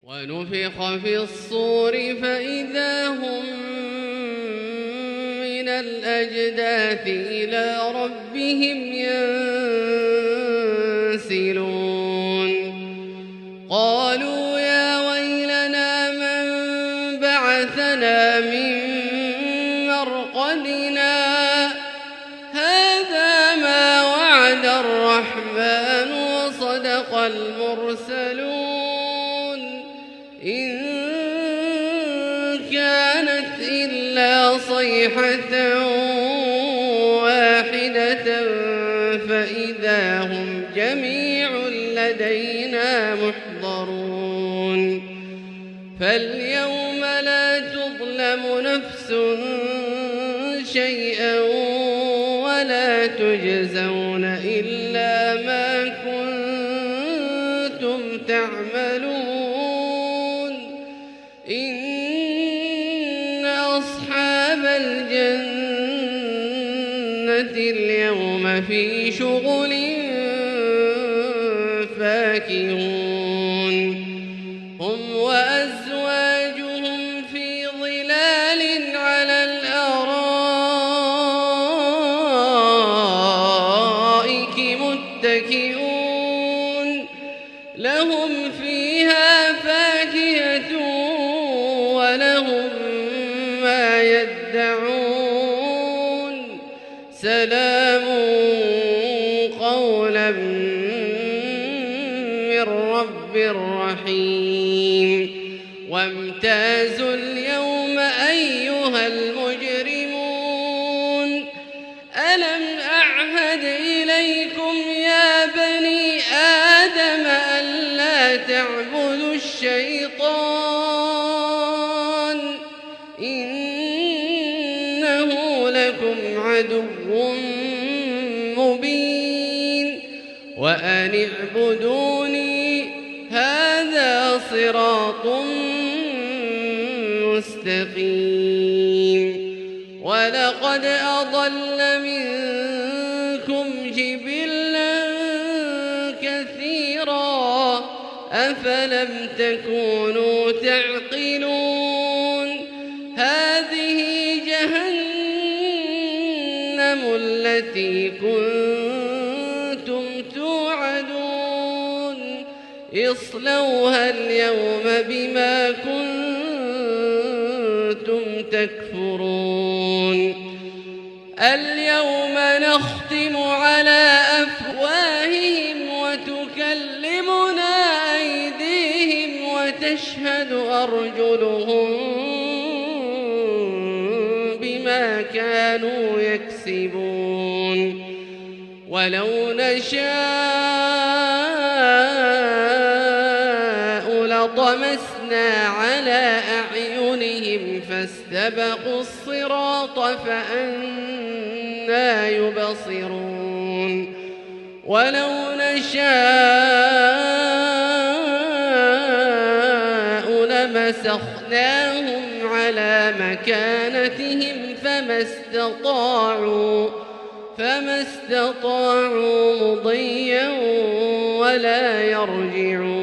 ونفخ في الصور فإذا هم من الأجداث إلى ربهم ينسلون قالوا يا ويلنا من بعثنا من مرقدنا هذا ما وعد الرحمن وصدق المرسلون إن كانت إلا صيحة واحدة فإذا هم جميع لدينا محضرون فاليوم لا تظلم نفس شيئا ولا تجزون إلا ما كنتم تعملون إن أصحاب الجنة اليوم في شغل فاكهون هم وأزواجهم في ظلال على الأرائك متكئون لهم فيها فاكهة ولهم ما يدعون سلام قولا من رب رحيم وامتازوا اليوم أيها المجرمون ألم أعهد إليكم يا بني آدم ألا تعبدوا الشيطان إنه لكم عدو مبين وأن اعبدوني هذا صراط مستقيم ولقد أضل منكم جبلا كثيرا أفلم تكونوا تعقلون هذه جهنم التي كنتم توعدون اصلوها اليوم بما كنتم تكفرون اليوم نختم على أفواههم وتكلمنا أيديهم وتشهد أرجلهم بما كانوا يكسبون ولو نشاء لطمسنا على أعينهم فاستبقوا الصراط فأنى يبصرون ولو نشاء لمسخناهم على مكانتهم فما استطاعوا مضيا ولا يرجعون